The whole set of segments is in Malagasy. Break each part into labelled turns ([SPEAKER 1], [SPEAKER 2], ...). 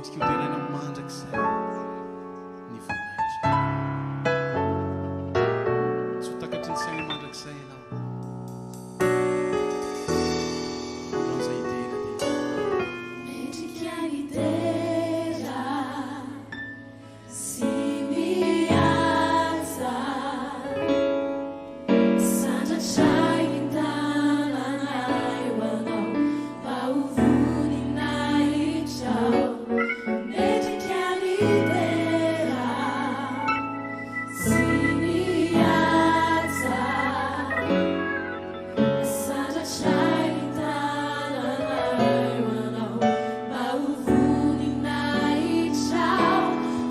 [SPEAKER 1] mendrika hoterana mandrakizay ny voninahitra. Tsy ho takatry ny saina mandrakizay ianao. Androan'izay idera dia
[SPEAKER 2] mendrika idera sy mihaja sandratra intananay ho anao mba ho voninahitrao. Mendrika idera sy mihaja sandratra intananay ho anao mba ho voninahitrao.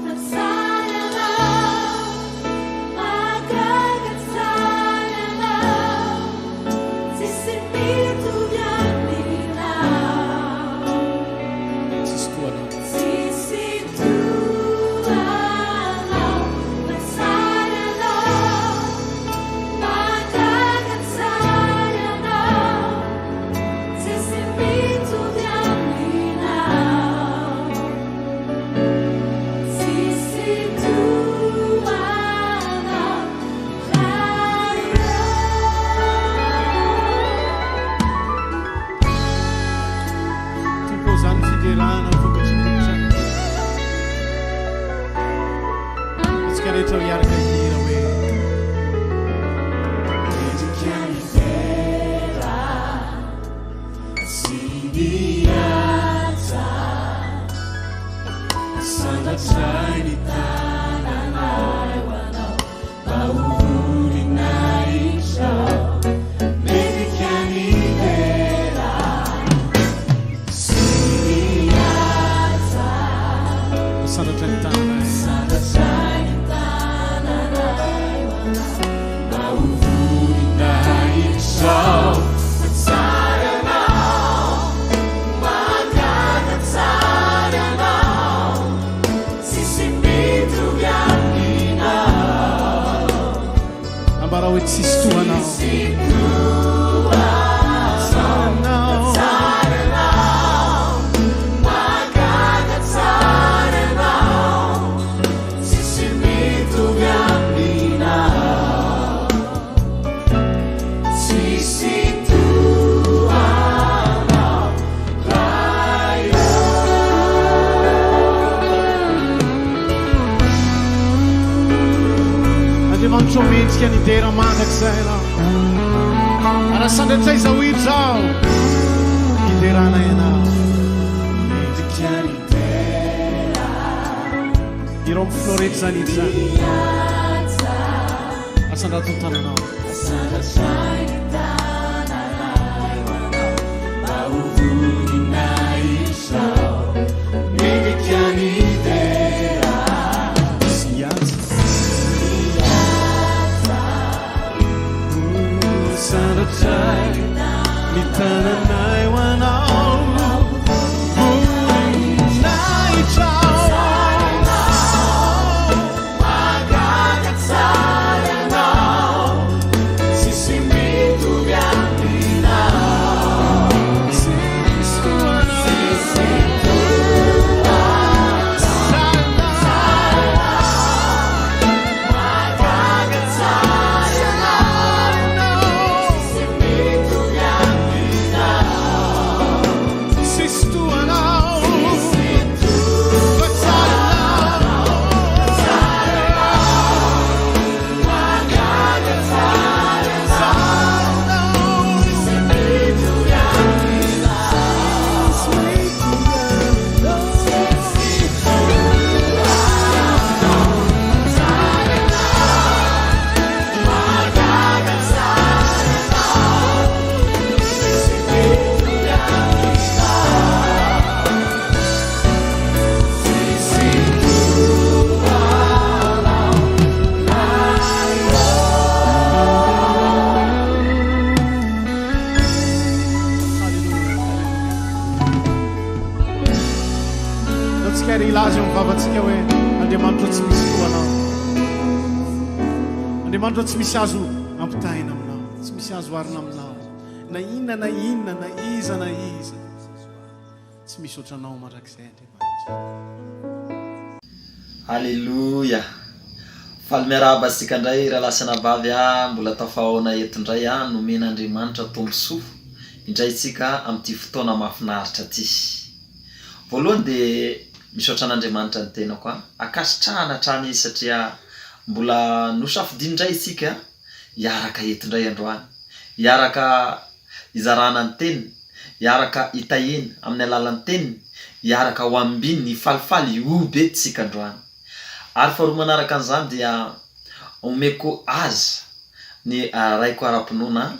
[SPEAKER 2] Fa tsara ianao, mahagaga tsara ianao, tsisy mitovy aminao.
[SPEAKER 1] tsisy toanao.
[SPEAKER 2] Tsisy toanao, fa tsara ianao, mahagaga tsara ianao, tsisy mitovy aminao. Tsisy toanao,
[SPEAKER 1] Tompo izany fiderana fokatrikotrana. Antsika rehetra miaraka hira hoe
[SPEAKER 2] mendrika idera sy mihaja sandratra ny tananay ho anao mba ho voninahitrao. Mendrika idera sy mihaja
[SPEAKER 1] sandratra ny tananay.
[SPEAKER 2] sandratra ny tananay ho anao mba ho voninahitrao. Fa tsara ianao, mahagaga tsara ianao, tsisy mitovy aminao.
[SPEAKER 1] Ambara hoe tsisy toanao.
[SPEAKER 2] Tsisy toanao, tsara ianao, mahagaga tsara ianao, tsisy mitovy aminao. Tsisy toanao, raha
[SPEAKER 1] Andriamanitra mendrika ny idera mandrakizay ianao. Ara sandratray zao hiro zao iderana ianao.
[SPEAKER 2] mendrika idera
[SPEAKER 1] Irao miflorety zany hiro zany.
[SPEAKER 2] mihaja
[SPEAKER 1] Asandrato ny tananao.
[SPEAKER 2] sandratra ny tananay ho anao mba ho voninahitrao. Mendrika idera
[SPEAKER 1] Sy hihaja. Sandratray ny tananay ho anao.
[SPEAKER 2] mahagaga tsara ianao, tsisy mitovy aminao.
[SPEAKER 1] Tsisy toanao.
[SPEAKER 2] Tsisy toanao, mahagaga tsara ianao, tsisy mitovy aminao.
[SPEAKER 1] Tsisy toanao.
[SPEAKER 2] Tsisy mahagaga tsara ianao, tsisy mitovy aminao.
[SPEAKER 1] Antsika ry ilaza eo mivavantsika hoe Andriamanitra tsy misy toanao. Andriamanitra tsy misy azo ampitaina aminao, tsy misy azo arina aminao. Na inona na inona, na iza na iza, tsy misy ohatranao mandrakizay Andriamanitra.
[SPEAKER 3] Haleluya. Falmeraba sika ndray raha lasana vavy mbola tafaona eto ndray nomena Andriamanitra tombosoa indray tsika amty fotoana mahafinaritra ty. Voalohany de misaotra an'Andriamanitra ny tenako akasitrahana hatrany izy satria mbola nosafidiny ndray isika hiaraka eto ndray androany. Hiaraka izarana ny teniny, hiaraka itahena amin'ny alalan'ny teniny, hiaraka ho ambiny ny falifaly obe tsika androany. Ary faharoa manaraka an'izany dia omeko aza ny raiko ara-pinoana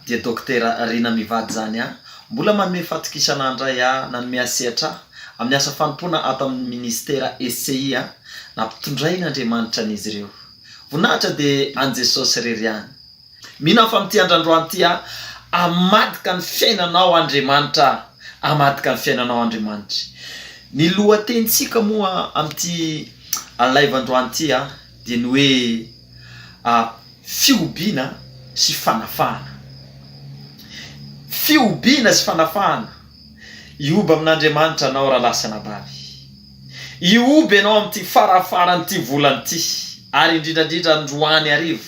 [SPEAKER 3] dia dokotera Rina Mivady zany mbola manome fatokisana andray nanome asehatra amin'ny asa fanompoana ato amin'ny ministera SCI nampitondrain'Andriamanitra an'izy ireo. Voninahitra de an Jesosy reriany. Mina fa amty androandroany ty amadika ny fiainanao Andriamanitra, amadika ny fiainanao Andriamanitra. Ny lohatenitsika moa amty live androany ty dia ny hoe fiobiana sy fanafahana. Fiobiana sy fanafahana. Ioba amin'Andriamanitra anao raha lasana vavy. Ioby anao amty farafaran'ty volany ty. Ary indrindrandrindra androany arivo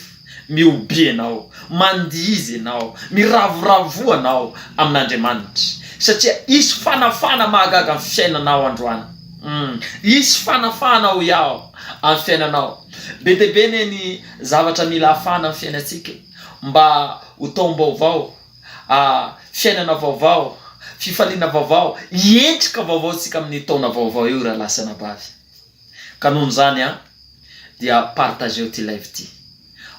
[SPEAKER 3] mioby anao, mandizy anao, miravoravo anao amin'Andriamanitra. Satria isy fanafana mahagaga amin'ny fiainanao androany. Isy fanafana ho yao amin'ny fiainanao. Be dia be ny zavatra mila afana amin'ny fiainantsika mba ho taom-baovao, fiainana vaovao, fifaliana vaovao, endrika vaovao tsika amin'ny taona vaovao io raha lasana vavy. Ka noho izany dia partageo ty live ty.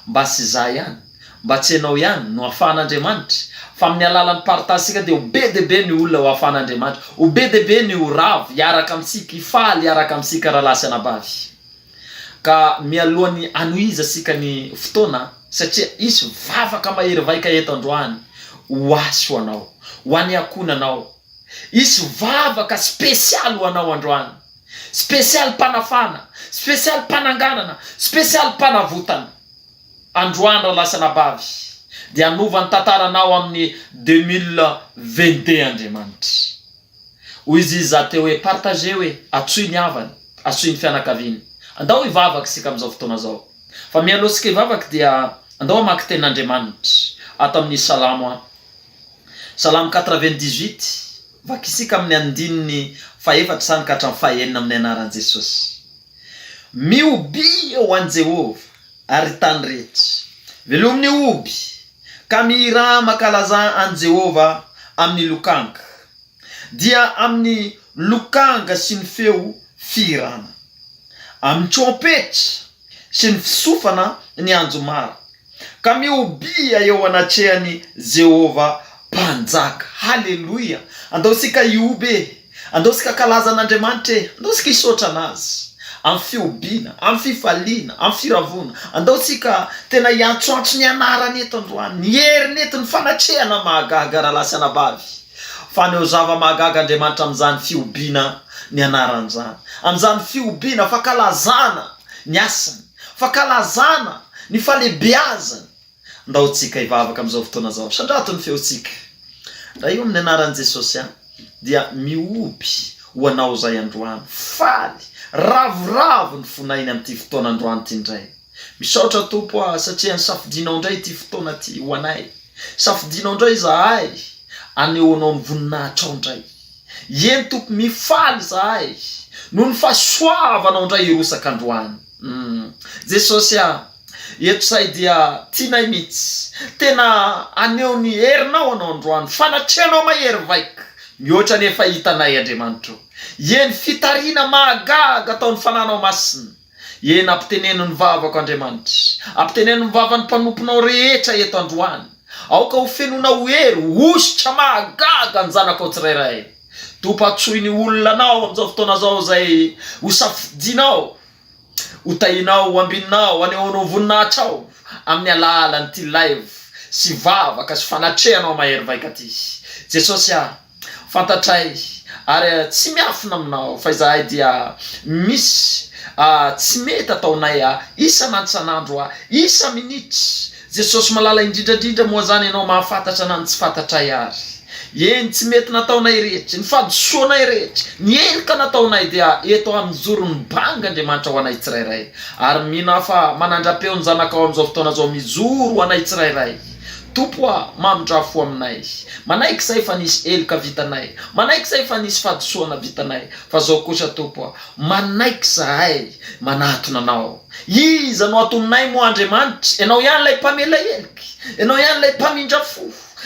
[SPEAKER 3] Mba sy za ihany, mba tsy ianao ihany no afahan'Andriamanitra. Fa amin'ny alalan'ny partagesika dia ho be dia be ny olona ho afahan'Andriamanitra, ho be dia be ny ho ravo hiaraka amintsika, hifaly hiaraka amintsika raha lasana vavy. Ka mialohan'ny anohiza sika ny fotoana satria isy vavaka mahery vaika eto androany ho asy ho anao, ho any akonanao. Isy vavaka spesialy ho anao androany, spesialy mpanafana, spesialy mpananganana, spesialy mpanavotana. Androany raha lasana vavy dia anovany tantaranao amin'ny 2022 Andriamanitra. Hoy izy za teo hoe partage hoe atsoy ny havany, atsoy ny fianakaviany. Andao hivavaka sika amin'izao fotoana zao. Fa mialohantsika hivavaka dia andao hamaky tenin'Andriamanitra ato amin'ny Salamo. Salamo 98 vakisika amin'ny andininy faefatra sany ka hatramin'ny fahaenina amin'ny anaran'i Jesosy. Miobia ho an'i Jehovah ary tany rehetra. Velominy oby ka mihira makalaza an'i Jehovah amin'ny lokanga. Dia amin'ny lokanga sy ny feo fihirana. Amin'ny trompetra sy ny fisofana ny anjomara. Ka miobia eo anatrehany Jehovah mpanjaka. Haleluya. Andao sika iobe, andao sika kalaza an'Andriamanitra, andao sika isotra anazy. Amin'ny fiobiana, amin'ny fifaliana, amin'ny firavona. Andao sika tena hiantsoantso ny anarany eto androany, ny heriny eto ny fanatrehana mahagaga raha lasana vavy. Fa ny zava mahagaga Andriamanitra amin'izany fiobiana ny anarany zany. Amin'izany fiobiana fakalazana ny asany, fakalazana ny falebiazany. Ndao tsika hivavaka amin'izao fotoana zao. Sandrato ny feotsika. Raha io amin'ny anaran'i Jesosy dia mioby ho anao zay androany. Faly, ravoravo ny fonainy amin'ity fotoana androany ty ndray. Misaotra Tompo satria nisafidinao ndray ty fotoana ty ho anay. Safidinao ndray zahay anehoanao ny voninahitra ndray. Eny Tompo mifaly zahay noho ny fahasoavanao ndray irosaka androany. Jesosy eto say dia tianay mihitsy. Tena aneo ny herinao anao androany. Fanatrehanao mahery vaika. Mihoatra nefa hitanay Andriamanitra. Eny fitarina mahagaga ataon'ny fananao masina. Eny ampiteneno ny vavako Andriamanitra. Ampiteneno ny vavan'ny mpanomponao rehetra eto androany. Aoka ho fenonao hery, ositra mahagaga ny zanakao tsirairay. Tompo atsoy ny olona anao amin'izao fotoana zao zay ho safidinao, ho tahinao, ho ambininao, anehoanao voninahitra ao amin'ny alalan'ity live sy vavaka sy fanatrehanao mahery vaika ty. Jesosy fantatray ary tsy miafina aminao fa izahay dia misy tsy mety ataonay isa nantsanandro isa minitra. Jesosy malala indrindrandrindra moa zany ianao mahafantatra anany tsy fantatray ary. eny tsy mety nataonay rehetra, ny fahadisoanay rehetra, ny elika nataonay dia eto amin'ny zorony banga Andriamanitra ho anay tsirairay. Ary mina fa manandra-peo ny zanakao amin'izao fotoana zao mijoro ho anay tsirairay. Tompo a, mamindrafo aminay, manaiky zay fa nisy elika vitanay, manaiky zay fa nisy fahadisoana vitanay, fa zao kosa Tompo a, manaiky zahay manatona anao. Iza no atononay mo Andriamanitra, enao ihany lay mpamela eliky, enao ihany lay mpamindrafo,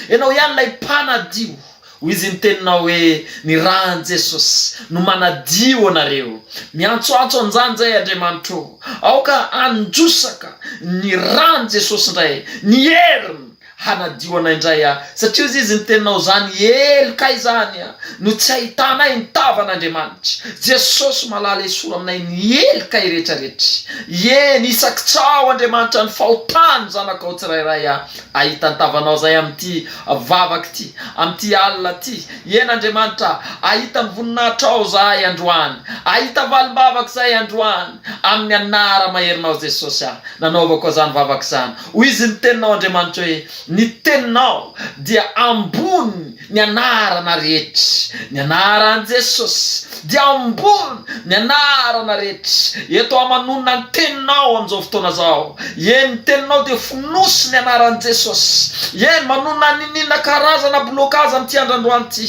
[SPEAKER 3] enao ihany lay mpanadio. Hoy izy ny teninao hoe ny ràn Jesosy no manadio anareo. Miantsoantso an'izany zay Andriamanitra, aoka androsaka ny ràn Jesosy indray, ny heriny hanadio anay indray satria izy ny teninao zany elika izany no tsy ahitanay ny tavan'Andriamanitra. Jesosy malala esoro aminay ny elika iretraretra. Eny isaky-tsao Andriamanitra ny fahotany zanakao tsirairay ahita ny tavanao zay amin'ity vavaky ty, amin'ty alina ty. Eny Andriamanitra ahita ny voninahitra ao zahay androany, ahita valimbavaky zay androany amin'ny anara maherinao Jesosy nanaovako zany vavaky zany. Hoy izy ny teninao Andriamanitra hoe ny teninao dia ambony ny anarana rehetra, ny anaran Jesosy dia ambony ny anarana rehetra. Eto amanona ny teninao amin'izao fotoana zao, eny ny teninao dia fonosy ny anaran Jesosy. Eny manona ninina karazana blokazy amin'ity androandroany ty,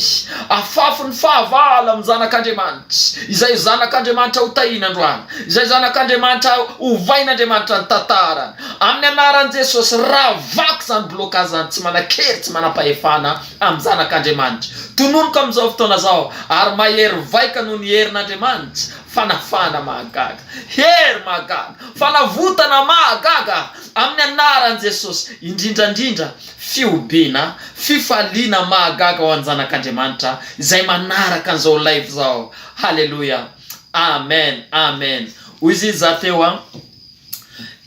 [SPEAKER 3] afafy ny fahavala amin'ny zanak'Andriamanitra, izay zanak'Andriamanitra ho tahina androany, izay zanak'Andriamanitra ho vain'Andriamanitra ny tantarany amin'ny anaran Jesosy. Ravako zany blokazy zany, tsy manakery, tsy manapahefana amin'ny zanak'Andriamanitra. Tononoka amin'izao fotoana zao, ary mahery vaika noho ny herin'Andriamanitra, fanafana mahagaga, hery mahagaga, fanavotana mahagaga amin'ny anaran Jesosy. Indrindrandrindra fiobina, fifaliana mahagaga ho an'ny zanak'Andriamanitra izay manaraka an'izao live zao. Halleluja, amen, amen. Hoy izy za teo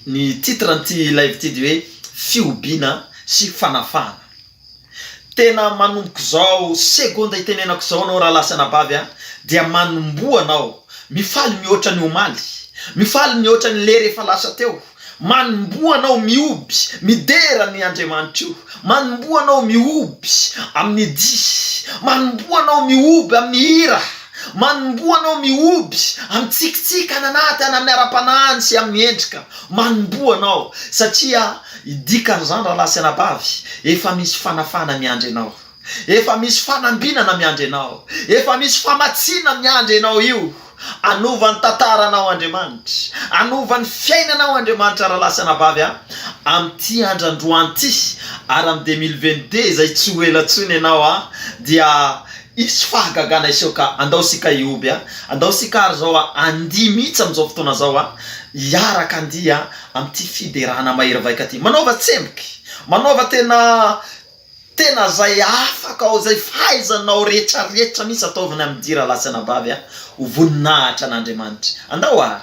[SPEAKER 3] ny titre an'ity live ty dia hoe fiobina sy fanafana. Tena manomboka zao segonda itenenako zao anao raha lasanabavy dia manomboa anao, mifaly mihoatra ny omaly, mifaly mihoatra ny le rehefa lasa teo. Manomboa anao mioby midera ny Andriamanitra io, manomboa anao mioby amin'ny dihy, manomboa anao mioby amin'ny hira, manomboa anao mioby amin'ny tsikitsika anaty amin'ny ara-panahiny sy amin'ny endrika. Manomboa anao satria dikan'izany raha lasanabavy, efa misy fanafana miandry anao, efa misy fanambinana miandry anao, efa misy famatsiana miandry anao io. Anova ny tantaranao Andriamanitra, anova ny fiainanao Andriamanitra raha lasanabavy amin'ity androandroany ty, ary amin'ny 2022 izay tsy ho elatsony ianao dia isy fahagagana iseoka. Andao sika ioby andao sika ary zao andia mihitsy amin'izao fotoana zao iaraka andia amin'ity fiderana mahery vaika ty. Manaova tsemboky, manaova tena zay afaka ao, zay fahaizanao rehetrarehetra misy ataovana amin'ny dira lasanabavy ho voninahitra an'Andriamanitra. Andao ary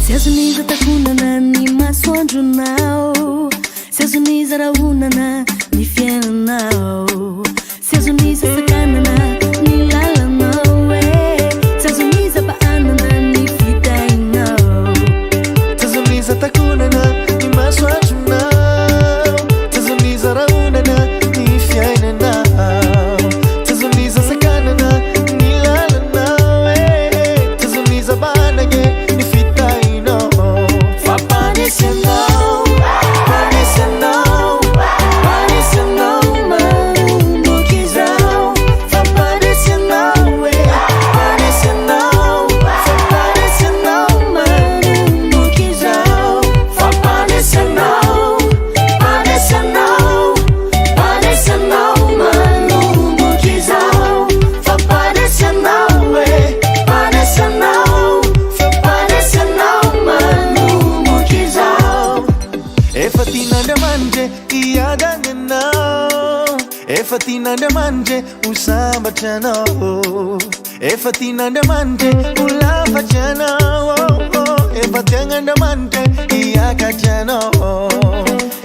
[SPEAKER 2] Se as unidas tá com nani, mas onde não? Se as unidas efa tian'Andriamanitra ho sambatra anao, efa tian'Andriamanitra ho lafatra anao, efa tian'Andriamanitra hiakatra anao,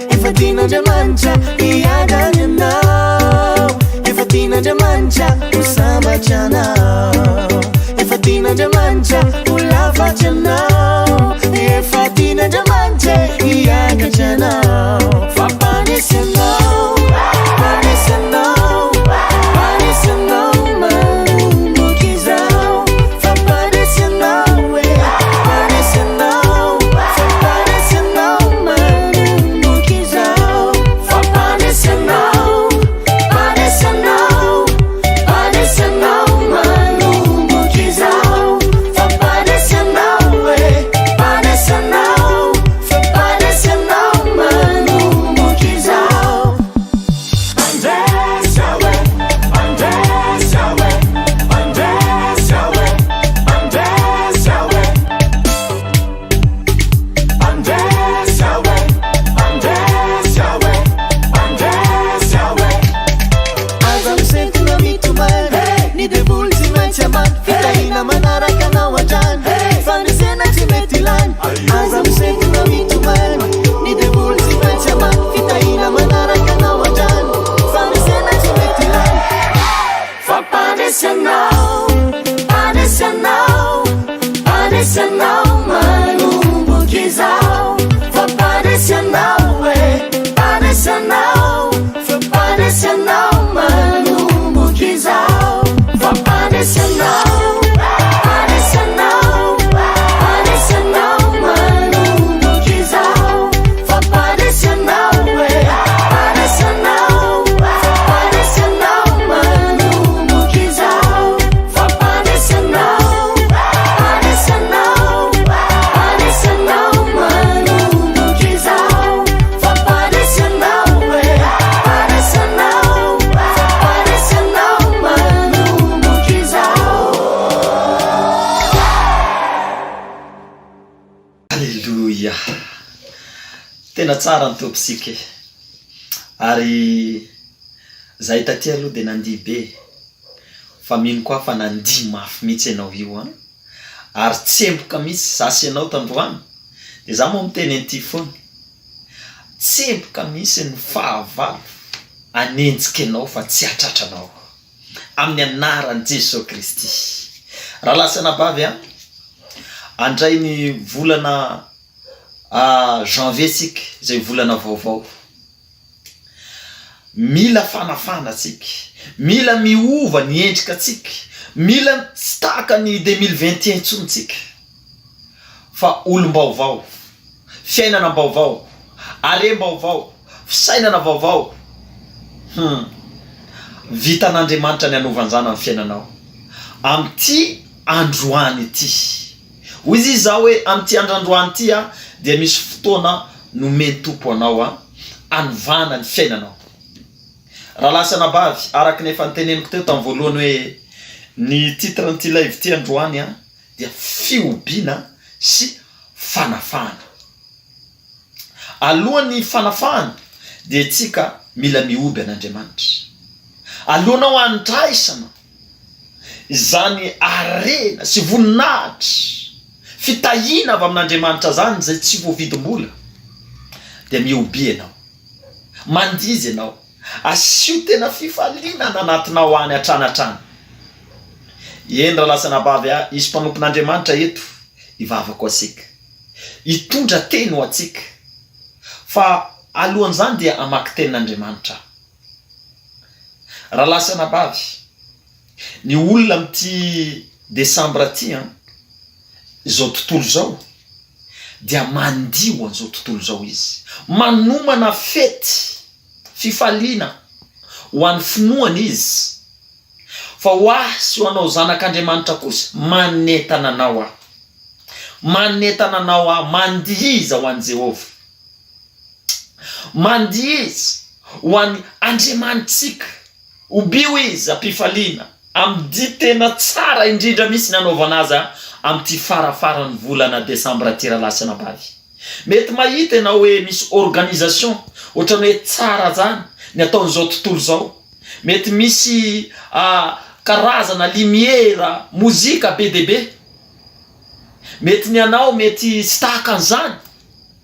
[SPEAKER 2] efa tian'Andriamanitra hiadany anao, efa tian'Andriamanitra ho sambatra anao, efa tian'Andriamanitra ho lafatra anao, efa tian'Andriamanitra hiakatra anao. Fapanesy anao, panesy anao, panesy anao manomboky izao. Fapanesy anao e, panesy anao, fapanesy anao manomboky izao. Fapanesy anao, panesy anao, panesy anao manomboky izao. Fapanesy anao e, panesy anao, fapanesy anao manomboky izao. Andresa we, andresa we, andresa we, andresa we, andresa we, andresa we, andresa we. Aza misentina mitomany, ny devoly tsy maintsy amany, fitahina manaraka anao an-trano, fanesena tsy mety ilany. Aza misentina mitomany, ny devoly tsy maintsy amany, fitahina manaraka anao an-trano, fanesena tsy mety ilany. Fapanesy anao, panesy anao, panesy anao manomboky izao. Fapanesy anao e, panesy anao, fapanesy anao manomboky izao. Fapanesy anao, panesy anao, panesy anao manomboky izao. Fapanesy anao e, panesy anao, fapanesy anao manomboky izao. Fapanesy anao, panesy anao, panesy anao manomboky izao. Fapanesy anao e, panesy anao, fapanesy anao manomboky izao.
[SPEAKER 3] Alleluia. Tena tsara ny tompitsika ary zahay taty aloha de nandihy be fa mino koa fa nandihy mafy mihitsy ianao io ary tsemboka mihitsy zasy ianao tandroany de za moa miteny an'ity foana tsemboka mihitsy ny fahavalo anenjika ianao fa tsy atratranao amin'ny anaran'i Jesosy Kristy. Raha lasana bavy andray ny volana janvier tsika zay volana vaovao, mila fanafana atsika, mila miova ny endrika atsika, mila tsy tahaka ny 2021 ntsontsika fa olom-baovao, fiainana vaovao, arem-baovao, fisainana vaovao. Vitan'Andriamanitra ny anovanjana amin'ny fiainanao amin'ity androany ity. Hoy izy zao hoe amin'ity androany ity dia misy fotoana nomeny tompo anao anovana ny fiainanao. Raha lasana bavy araka ny efa niteneniko teo tamin'ny voalohany hoe ny titre n'ity live ity androany dia fiobiana sy fanafana. Alohan'ny fanafana dia tsika mila mioby an'Andriamanitra. Alohanao andraisana izany arena sy voninahitra fitahina avy amin'Andriamanitra zany zay tsy voavidim-bola dia mioby ianao, mandizy ianao, asio tena fifalinana anatinao any atranatrana. Endra lasana bavy isy mpanompon'Andriamanitra eto ivavako atsika, hitondra teny ho atsika fa alohan'izany dia amaky tenin'Andriamanitra. Raha lasana bavy ny olona amin'ity Desambra ty izao tontolo zao dia mandio an'izao tontolo zao izy, manomana fety fifaliana ho an'ny finoana izy fa ho asy ho anao zanak'Andriamanitra kosa manentana anao manentana anao mandihiza ho an'i Jehovah, mandihiza ho an'ny Andriamanitsika, obio izy ampifaliana am'dy tena tsara indrindra misy ny anaovana azy amin'ity farafaran'ny volana Desambra ty raha lasana bavy. Mety mahita ianao hoe misy organisation ohatrany hoe tsara zany ny ataon'izao tontolo zao, mety misy karazana limiera mozika be debe, mety ny anao mety sy tahaka an'izany,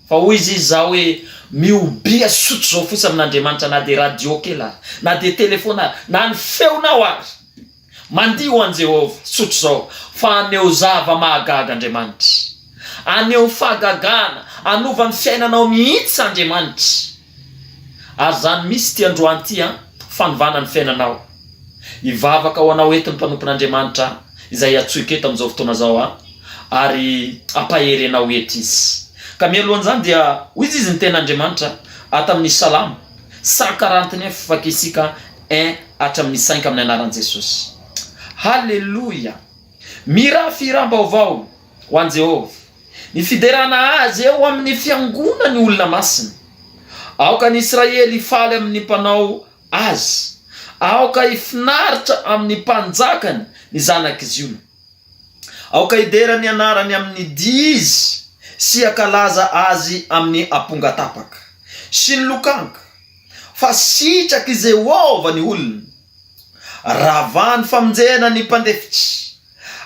[SPEAKER 3] fa hoy izy zao hoe miobia sotro zao fotsy amin'Andriamanitra, na de radio kely ary na de telefona na ny feonao ary mandio ho an' Jehovah sotro zao fa aneo zava mahagaga Andriamanitra, aneo fahagagana, anova ny fiainanao mihitsy Andriamanitra. Ary zany misy ty androany ty fanovana ny fiainanao, ivavaka ho anao eto ny mpanompon'Andriamanitra izay atsoika eto amin'izao fotoana zao ary ampaherenao eto izy. Ka mialohan'izany dia hoy izy ny ten'Andriamanitra ato amin'ny Salamo 149 fakisika 1 hatramin'ny 5 amin'ny anaran'i Jesosy. Halleluja! Mirafiram-baovao ho an' Jehovah, ny fiderana azy eo amin'ny fiangona ny olona masina. Aoka ny Israely ifaly amin'ny mpanao azy, aoka ifinaritra amin'ny mpanjakany ny zanak'izy io. Aoka idera ny anarany amin'ny dizy sy akalaza azy amin'ny apongatapaka sy ny lokanka, fa sitraky Jehova ny olona. Ravany famonjena ny mpandefitry,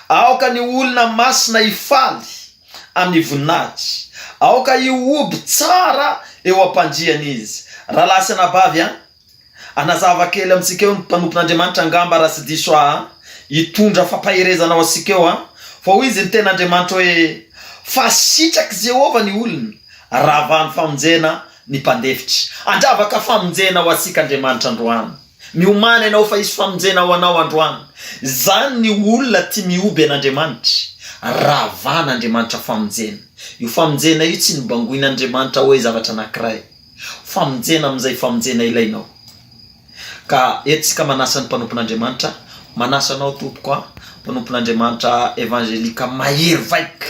[SPEAKER 3] aoka ny olona masina ifaly amin'ny voninahitry, aoka ioby tsara eo ampandriany izy. Raha lasana bavy anazava kely amintsika eo ny mpanompon'Andriamanitra angamba raha sy diso hitondra fampaherezanao antsika eo fa hoy izy ny ten'Andriamanitra hoe fa sitraky Jehova ny olona, ravany famonjena ny mpandefitry. Andravaka famonjena ho antsika Andriamanitra androany, miomana ianao fa isy famonjena ho anao androany. Zany ny olona tia mioby an'Andriamanitra, ravan'Andriamanitra famonjena. Io famonjena io tsy nibangoin'Andriamanitra hoe zavatra anankiray, famonjena amin'izay famonjena ilainao. Ka etsika manasa ny mpanompon'Andriamanitra, manasa anao tompoko mpanompon'Andriamanitra evangelika mahery vaika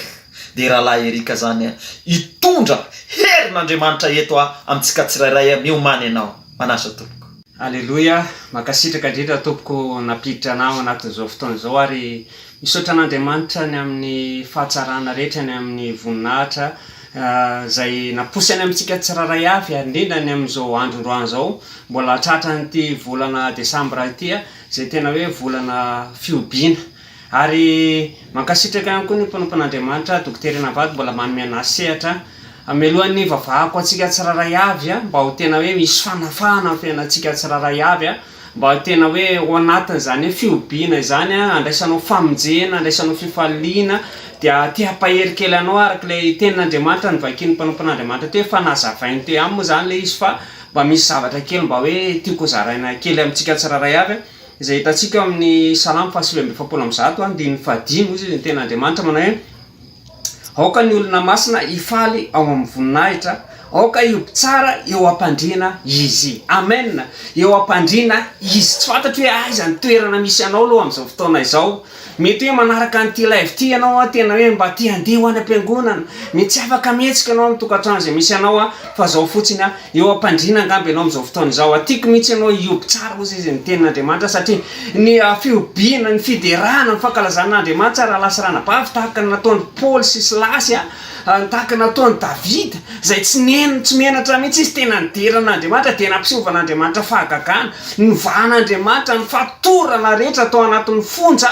[SPEAKER 3] de rahalahy Erika zany hitondra herin'Andriamanitra eto amintsika tsirairay miomana ianao. Manasa tompoko.
[SPEAKER 4] Alleluia, makasitraka indrindra tompoko napiditra anao anatin'izao fotoana izao ary misaotra an'Andriamanitra ny amin'ny fahatsarana rehetra, ny amin'ny voninahitra zay naposany amintsika tsiraray avy, ary indrindra ny amin'izao androndroany zao mbola tratra nyty volana Desambra ity zay tena hoe volana fiobiana. Ary mankasitraka ihany koa ny mpanompon'Andriamanitra dokotera Navady mbola manome anasehatra amelohan'ny vavahako atsika tsiraray avy mba ho tena hoe misy fanafahana amin'ny fiainantsika tsiraray avy mba tena hoe ho anatin' zany hoe fiobiana izany andraisanao famonjena, andraisanao fifaliana, dia tia hampahery kely anao araka le tenin'Andriamanitra ny vakin'ny mpanompon'Andriamanitra teo fa nazavainy teo aminy moa zany le izy fa mba misy zavatra kely mba hoe tiako zaraina kely amintsika tsiraray avy izay hitantsika amin'ny Salamo 127 andiny fahadimy izy ny ten'Andriamanitra manao hoe aoka ny olona masina ifaly ao amin'ny voninahitra, aoka ioby tsara eo ampandriana izy. Amen. Eo ampandriana izy. Tsy fantatro hoe aiza ny toerana misy anao aloha amin'izao fotoana izao. Mety hoe manaraka an'ity live ity ianao tena hoe mba tia handeha ho any am-piangonana, mety tsy afaka mihetsika anao amin'ny tokantrano izay misy anao fa zao fotsiny eo ampandriana angamba ianao amin'izao fotoana izao. Tiako mihitsy ianao ioby tsara hozy izy ny tenin'Andriamanitra satria ny fiobiana, ny fiderana, ny fankalazan'Andriamanitra raha lasa ranabavy tahaka ny nataon'ny Paoly sy Silasy tahaka nataon'ny Davida zay tsy menatra mihitsy izy tena nideran'Andriamanitra, tena ampiseovan'Andriamanitra fahagagana, nivahan'Andriamanitra, ny fatorana rehetra atao anatin'ny fonja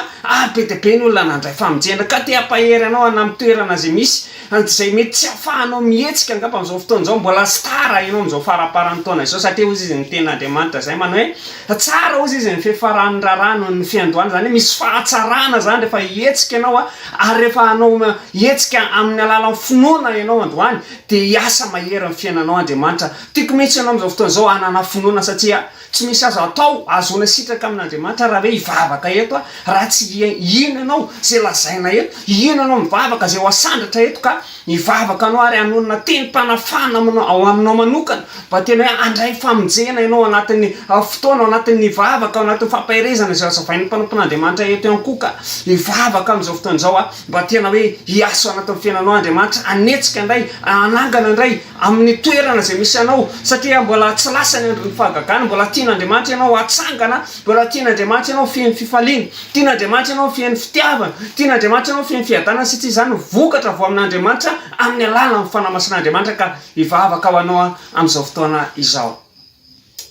[SPEAKER 4] be dia be ny olona nandray famonjena ka te hampahery anao amin'ny toerana zay misy zay mety tsy ahafahanao mihetsika angamba amin'izao fotoana izao, mbola stara ianao amin'izao faraparan'ny taona izao satria hozy izy ny ten'Andriamanitra zay manao hoe tsara hozy izy ny fiafaran'ny rarano ny fiandohana, zany hoe misy fahatsarana zany rehefa hihetsika ianao ary rehefa anao hihetsika amin'ny alalan'ny finoana ianao androany dia hiasa mahery amin'ny fiainanao Andriamanitra. Tiako mihitsy ianao amin'izao fotoana izao hanana finoana satria tsy misy azo atao azona sitraka amin'Andriamanitra raha hoe hivavaka eto raha tsy ino ianao zay lazaina eto, ino ianao mivavaka zay ho asandratra eto ka hivavaka anao ary hanonona tenim-panafana ao aminao manokana mba tena hoe andray famonjena ianao anatin'ny fotoana, anatin'ny vavaka, ao anatin'ny fampaherezana izay azavain'ny mpanompon'Andriamanitra eto ihany koa ka hivavaka amin'izao fotoana izao mba tena hoe hiasa anatin'ny fiainanao Andriamanitra, anetsika indray, anangana indray amin'ny toerana zay misy anao satria mbola tsy lasany ny fahagagana, mbola tian'Andriamanitra ianao hatsangana, mbola tian'Andriamanitra ianao fihain'ny fifaliana, tian'Andriamanitra ianao fihain'ny fitiavana, tian'Andriamanitra ianao fihain'ny fiadanana satria zany vokatra avy amin'Andriamanitra amin'ny alalan'ny fanamasin'Andriamanitra ka hivavaka ho anao amin'izao fotoana izao.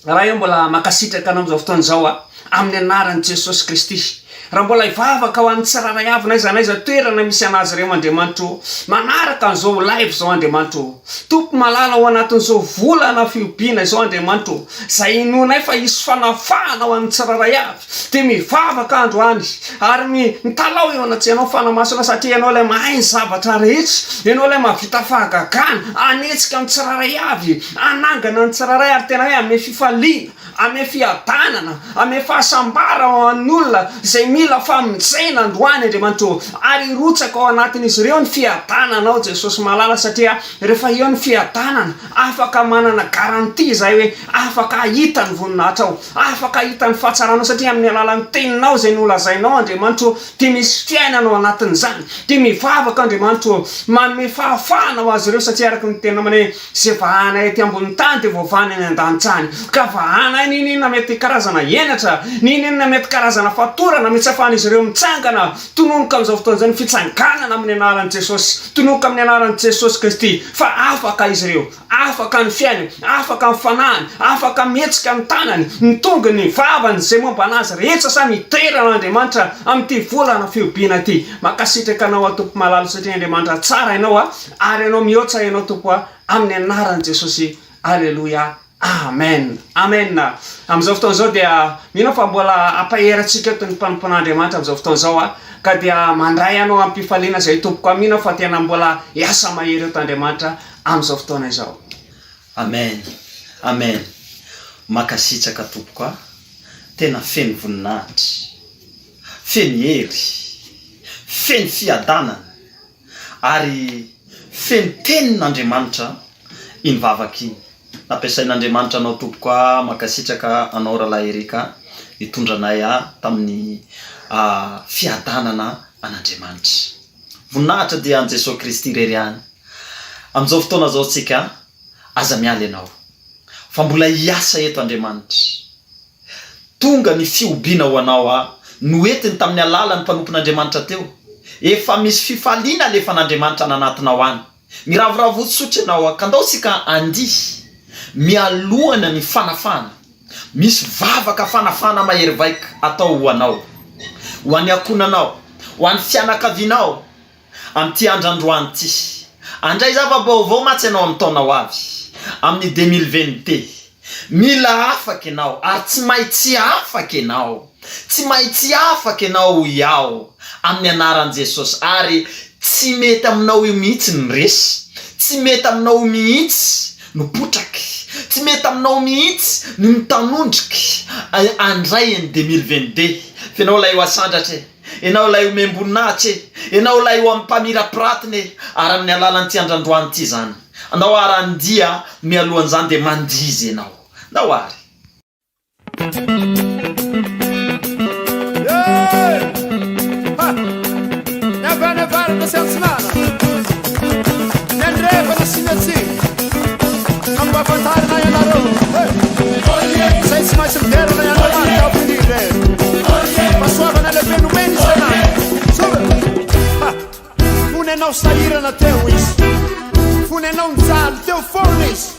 [SPEAKER 4] raha io mbola makasitraka anao am'izao fotoana zao a amin'ny anaran'i Jesosy Kristy raha mbola ivavaka ho an'ny tsiraray avy na aiza toerana misy anazy ireo Andriamanitro manaraka an'izao live zao Andriamanitro tompo malala ao anatin'izao volana fiobina izao Andriamanitro zay inonay fa isy fanafahana ho an'ny tsiraray avy dia mivavaka androany ary mitalao eo anaty ianao fanamasona satria ianao ilay mahay ny zavatra rehetra ianao ilay mahavita fahagagana anetsika amin'ny tsiraray avy anangana ny tsiraray ary tena hoe ame fifaliana ame fiadanana ame fahasambara ho an'ny olona zay mila famonjena androany Andriamanitro ary rotsaka ao anatin'izy ireo ny fiadananao Jesosy malala satria rehefa eo ny fiadanana afaka manana garanti zay hoe afaka ahita ny voninahitra ao afaka ahita ny fahatsarana satria amin'ny alalan'ny teninao zay nolazainao Andriamanitro dia misy fiainana ao anatin'izany dia mivavaka Andriamanitro manome fahafahana ho azy ireo satria araka ny tena mane zay vahana ety ambony tany dia voavahana eny an-danitsany ka vahana ninina mety karazana henatra ninina mety karazana fatorana mety safan'izy ireo mitsangana tononoka amin'izao fotoana zany fitsanganana amin'ny anaran'i Jesosy tononoka amin'ny anaran'i Jesosy Kristy fa afaka izy ireo afaka ny fiainany afaka ny fanahany afaka mihetsika ny tanany ny tongony ny vavany zay momba anazy rehetra sa miterana Andriamanitra amin'ity volana fiobina ity makasitraka anao a tompo malala satria Andriamanitra tsara ianao a ary ianao mihoatra ianao tompo a amin'ny anaran'i Jesosy alleluia amen amen am'izao fotoana zao dia mino fa mbola ampaherantsika eto ny mpanompon'Andriamanitra am'izao fotoana zao a ka dia mandray anao amin'ny mpifaliana zay tompoko amina fa tena mbola iasa mahery eto Andriamanitra am'izao fotoana izao
[SPEAKER 3] amen amen makasitraka tompoko a tena feno voninahitra feno hery feno fiadanana ary feno tenin'Andriamanitra iny vavaka iny nampiasain'Andriamanitra anao tompoko a makasitraka anao rahalahy Erika hitondranay tamin'ny fiadanana an'Andriamanitra voninahitra dia an Jesosy Kristy rery ihany amin'izao fotoana zao tsika aza mialy ianao fa mbola hiasa eto Andriamanitra tonga ny fiobiana ho anao noentiny tamin'ny alalan'ny mpanompon'Andriamanitra teo efa misy fifaliana alefa n'Andriamanitra nanatinao any miravoravotsotry ianao ka andao sika andihy mialohana ny fanafana misy vavaka fanafana mahery vaika atao ho anao ho an'ny akonanao ho an'ny fianakavianao amin'ity androandroany ity andray zava-baovao matsy ianao amin'ny taonao avy amin'ny 2022 mila afaka ianao ary tsy maintsy afaka ianao tsy maintsy afaka ianao iao amin'ny anaran'i Jesosy ary tsy mety aminao io mihitsy ny resy tsy mety aminao mihitsy no potraky tsy mety aminao mihitsy no mitanondriky andray ny 2022 fenao lay ho asandratra enao lay ho membonahitra enao lay ho amin'ny mpamirapiratiny ary amin'ny alalan'ity androandroany ity zany andao arandia mialohan'izany dia mandizy ianao andao ary
[SPEAKER 1] Nevarna sentinana Nendreva na sinetsi Amba fantare na yanaro Sei se mais inteiro na yanaro Tá o finire Passava nelle penu meni sena Sube Fune não saíra na teuis Fune não zal teu fornis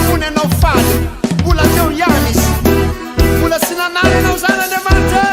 [SPEAKER 1] Fune não fale Pula teu yanis Pula sinanare não zana de mante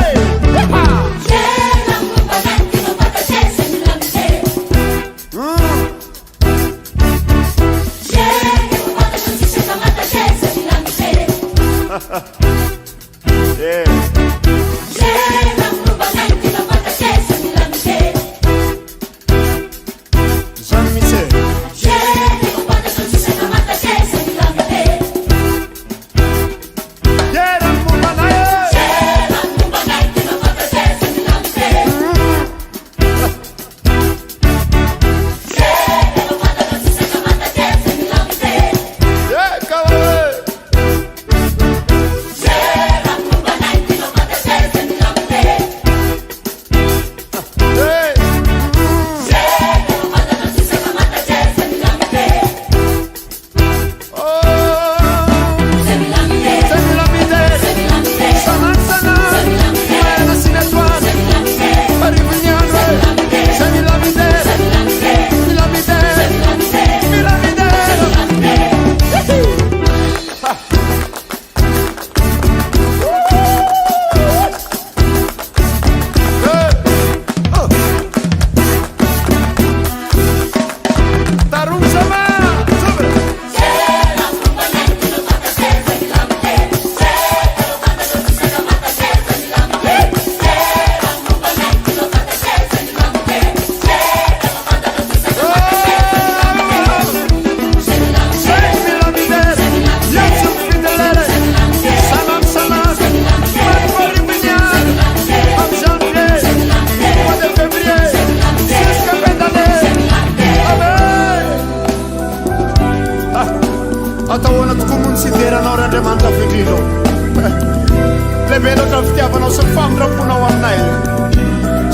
[SPEAKER 1] velatra ny fitiavanao sy ny famindram-ponao aminay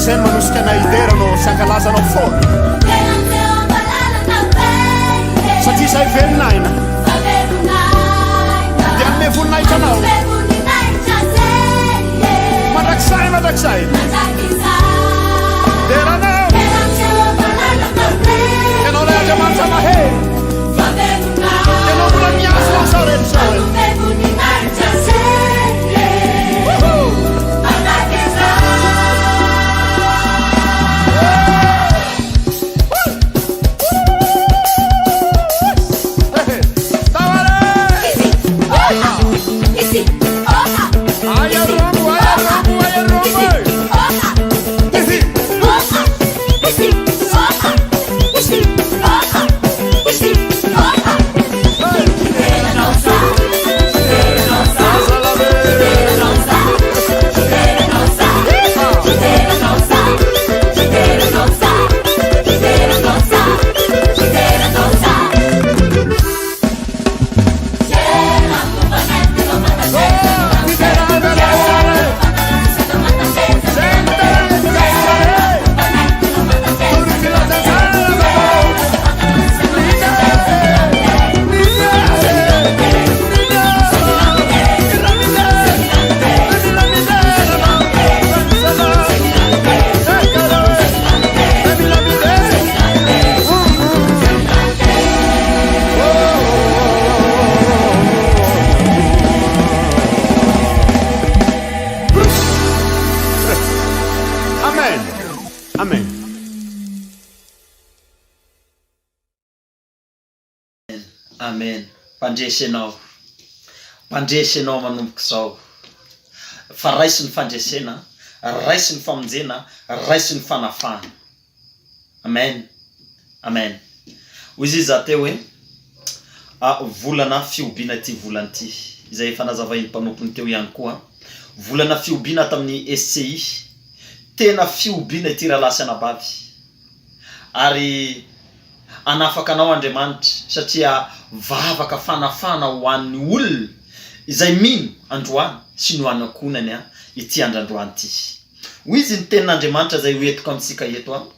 [SPEAKER 1] zay no manosika anay ideranao sy ankalazanao foana satria zay velonayna dia anome voninahitra anao mandrakizay mandrakizay deranao ianao lay andriamanitra mahey ianao mbola miasa lasao rehetra
[SPEAKER 3] amen. Pandresenao manomboka izao fa raisy ny fandresena, raisy ny famonjena, raisy ny fanafana. Amen. Amen. Hoy izy teo hoe volana fiobiana ty volana ty izay efa nazavainy mpanompony teo ihany koa. Volana fiobiana tamin'ny SCI, tena fiobiana ity rahalasy anabavy ary anafaka anao Andriamanitra satria vavaka fanafana ho an'ny olona izay mino androany sy ny hoanakonany ity androany ity. Hoy izy ny tenin'Andriamanitra izay hoentiko amintsika eto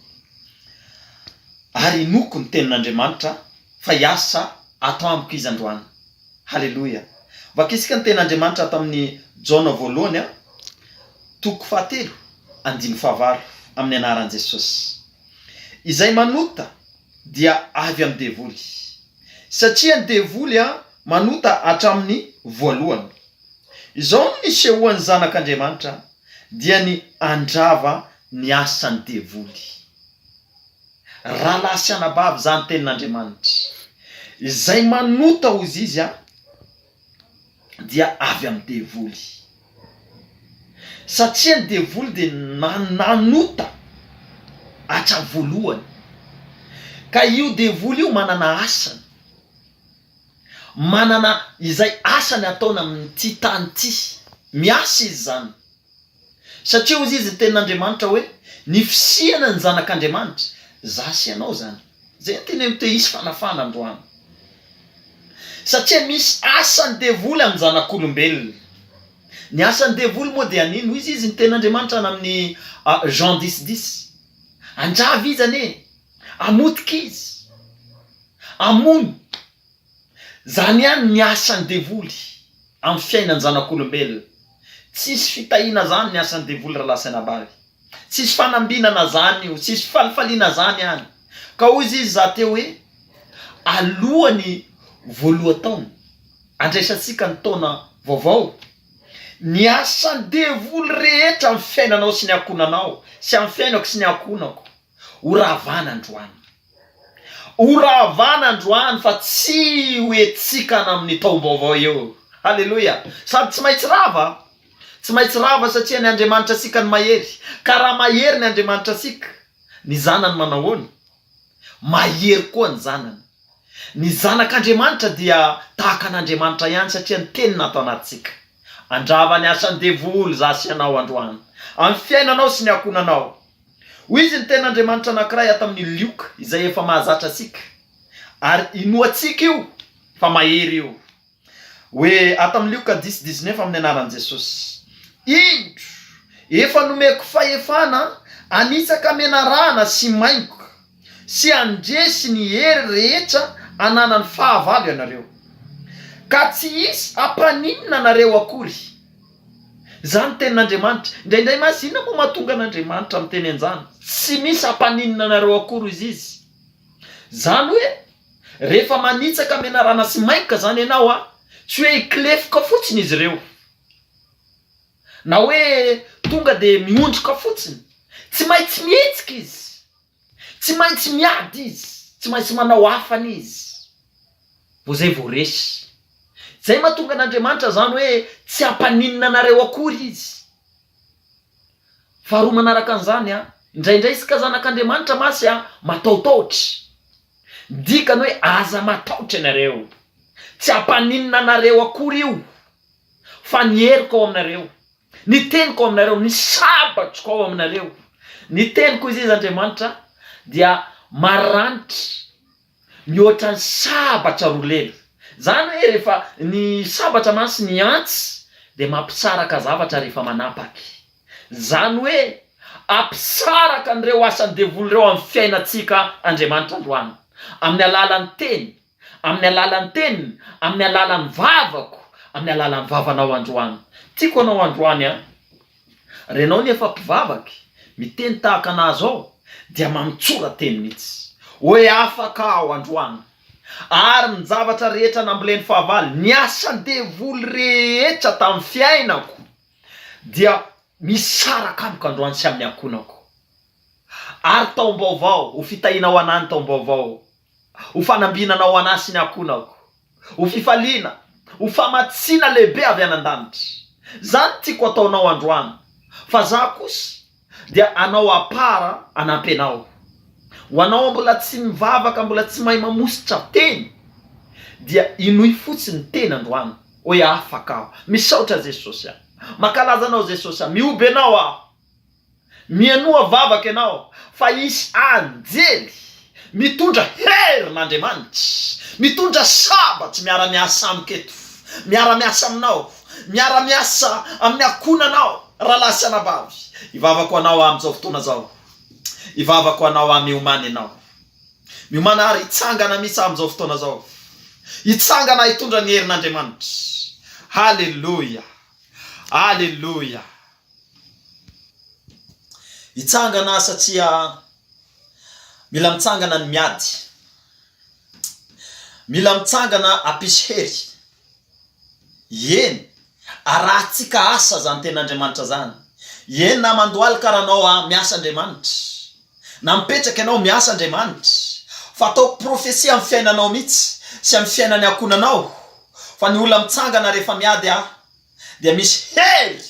[SPEAKER 3] ary noko ny tenin'Andriamanitra fa hiasa atao amiko izy androany. Halleluja. Vakisika ny tenin'Andriamanitra tamin'ny Jona voalohany 3:7 amin'ny anaran'i Jesosy. Izay manota dia avy amin'ny devoly satria ny devoly manota hatramin'ny voalohany. Izao ny sehoan'ny zanak'Andriamanitra dia ny andrava ny asan'ny devoly. Rahalasy anabavy zany tenin'Andriamanitra izay manota hozy izy dia avy amin'ny devoly satria ny devoly dia nanota hatra voalohany. Ka io devoly io manana asany, manana izay asany ataona amin'ity tany ity, miasa izy zany satria hozy izy tenin'Andriamanitra hoe ny fisiana ny zanak'Andriamanitra zasy ianao zany. Zay tena mite isy fanafana androany satria misy asany devoly amin'ny zanak'olombelona. Ny asany devoly moa dia anino? Hoy izy ny tenin'Andriamanitra amin'ny Jean 10:10 andrava izy ane amotika izy amono zany ihany ny asan'ny devoly amin'ny fiainan'ny zanak'olombelona. Tsisy fitahiana zany ny asan'ny devoly rahalasy anabavy, tsisy fanambinana zany io, tsisy falifaliana zany ihany. Ka hoy izy teo hoe alohany voaloha taona andraisantsika ny taona vaovao, ny asan'ny devoly rehetra amin'ny fiainanao sy ny akonanao sy amin'ny fiainako sy ny akonako horavana androany. Horavana androany fa tsy hoetsikana amin'ny taom-baovao eo. Halleluja. Sady tsy maintsy rava, tsy maintsy rava satria ny Andriamanitra sika ny mahery. Ka raha mahery ny Andriamanitra sika, ny zanany manahoana? Mahery koa ny zanany. Ny zanak'Andriamanitra dia tahaka an'Andriamanitra ihany satria ny teny natao anatsika. Andrava ny asan'ny devoly zasy ianao androany amin'ny fiainanao sy ny akonanao. Hoy izy ny tenin'Andriamanitra anankiray ato amin'ny Lioka izay efa mahazatra asika ary inoatsika io fa mahery io. Hoe ato amin'ny Lioka 10:19 amin'ny anaran'i Jesosy, indro efa nomeko fahefana anisaka menarana sy mainko sy andresy ny hery rehetra ananany fahavalo ianareo ka tsy isy ampaninina anareo akory. Zany tenin'Andriamanitra. Indraindray masina moa mahatonga an'Andriamanitra amin'ny teny anjany tsy misy ampaninina anareo akory izy. Zany hoe rehefa manitsaka menarana sy mainka zany ianao tsy hoe iklefoka fotsiny izy ireo na hoe tonga de miondroka fotsiny, tsy maintsy mihetsika izy, tsy maintsy miady izy, tsy maintsy manao hafana izy vo zay vo resy. Zay mahatonga an'Andriamanitra zany hoe tsy ampaninina anareo akory izy. Faharoa manaraka an'izany indraindray isika zanak'Andriamanitra masy mataotaotry, dikany hoe aza mataotry ianareo, tsy ampaninina anareo akory io, fa ny heriko ao aminareo, ny teniko ao aminareo, ny sabatroko ao aminareo. Ny teniko izy Andriamanitra dia maranitra mihoatra ny sabatra roa lelo. Zany hoe rehefa ny sabatra masy ny antsy de mampisaraka zavatra rehefa manapaky. Zany hoe ampisaraka an'ireo asan'ny devoly reo amin'ny fiainantsika Andriamanitra androany, amin'ny alalan'ny teny, amin'ny alalan'ny teniny, amin'ny alalan'ny vavako, amin'ny alalan'ny vavanao androany. Tiako anao androany renao ny efa mpivavaky miteny tahaka anazy ao dia mamitsora teny mihitsy hoe afaka ao androany. Ary ny zavatra rehetra namboleny fahavalo, ny asan'ny devoly rehetra tamin'ny fiainako dia misaraka amiko androany sy amin'ny ankonako. Ary taom-baovao ho fitahinao anany, taom-baovao ho fanambinanao anazy sy ny ankonako, ho fifaliana, ho famatsiana lehibe avy anan-danitra. Zany tiako ataonao androany. Fa za kosa dia anao apara anampy anao. Ho anao mbola tsy mivavaka, mbola tsy mahay mamositra teny, dia inoy fotsiny teny androany hoe afaka aho. Misaotra Jesosy makalaza anao Jesosy mioby anao mianoa vavaka anao fa isy anjely mitondra herin'Andriamanitra, mitondra sabatry miara-miasa amiketo, miara-miasa aminao, miara-miasa amin'ny akonanao rahalahy sy anabavy. Ivavako anao amin'izao fotoana zao, ivavako anao miomany anao, miomany ary hitsangana misy amin'izao fotoana zao, hitsangana hitondra ny herin'Andriamanitra. Haleluya, haleluya. Hitsangana satria mila mitsangana ny miady, mila mitsangana apisy hery. Eny arahantsika asa zany ten'Andriamanitra zany. Eny na mandoaly karanao miasa Andriamanitra, na mipetraka ianao miasa Andriamanitra, fa ataoko profesia amin'ny fiainanao mihitsy sy amin'ny fiainany akonanao fa ny olona mitsangana rehefa miady dia misy hery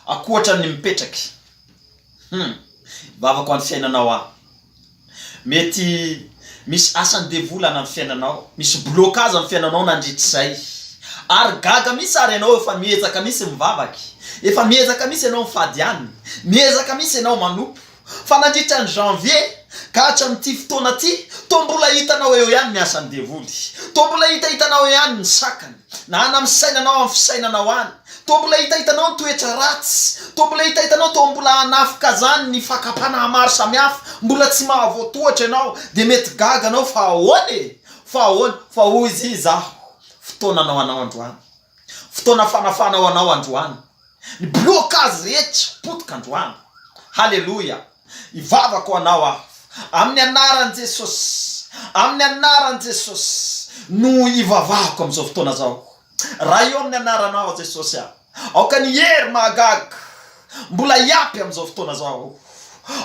[SPEAKER 3] akoatra ny mipetraky. Vavako amin'ny fiainanao mety misy asan'ny devoly amin'ny fiainanao, misy blocage amin'ny fiainanao nandritra zay. Ary gaga misy ary ianao efa miezaka misy mivavaky, efa miezaka misy ianao mifady ihany, miezaka misy ianao manompo, fa nandritra ny janvier ka hatramin'ity fotoana ty to mbola hitanao eo ihany ny asan'ny devoly, to mbola hitanao ihany ny sakany, na amin'ny sainanao amin'ny fisainanao any, to mbola hitanao ny toetra ratsy, to mbola hitanao to mbola anafika zany ny fakapanahy maro samihafa, mbola tsy mahavoatoatra ianao, de mety gaga anao fa ahoany, fa hoy izy zaho fotoananao anao androany, fotoana fanafanao anao androany, ny blocage rehetra potika androany. Haleluya. Ivavako anao amin'ny anaran'i Jesosy, amin'ny anaran'i Jesosy no ivavako amin'izao fotoana zao. Raha io amin'ny anaranao Jesosy aoka ny hery mahagaga mbola hiapy amin'izao fotoana zao,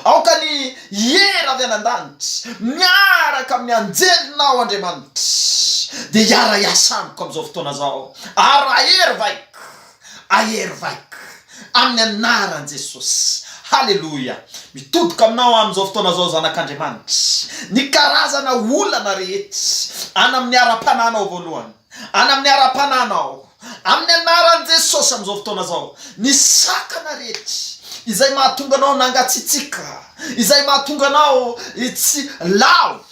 [SPEAKER 3] aoka ny hery avy anan-danitra miaraka amin'ny anjelinao Andriamanitra de hiara hiasamiko amin'izao fotoana zao. Ary ahery vaika amin'ny anaran'i Jesosy. Haleluya. Mitodika aminao amin'izao fotoana zao zanak'Andriamanitra, ny karazana olana rehetra ana amin'ny ara-pananao voalohany, ana amin'ny ara-pananao amin'ny anaran'i Jesosy amin'izao fotoana zao, ny sakana rehetra izay mahatonga anao nangatsitsika, izay mahatonga anao tsy lao,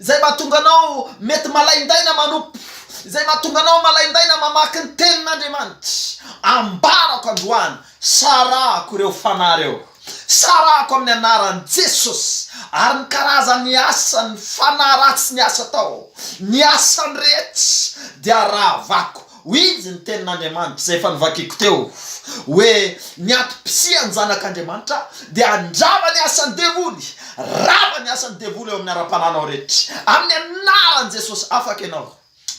[SPEAKER 3] izay mahatonga anao mety malaindaina manompo, izay mahatonga anao malaindaina mamaky ny tenin'Andriamanitra. Ambarako androany, sarako ireo fanahy reo, sarako amin'ny anaran'i Jesosy. Ary ny karazany asa, ny fanahy ratsy ny asa tao, ny asany rehetra dia rahavako. Izy ny tenin'Andriamanitra izay efa nivakiko teo hoe ny atom-pisia ny zanak'Andriamanitra dia andrava ny asan'ny devoly, rava ny asan'ny devoly eo amin'ny ara-pananao rehetra. Amin'ny anaran'i Jesosy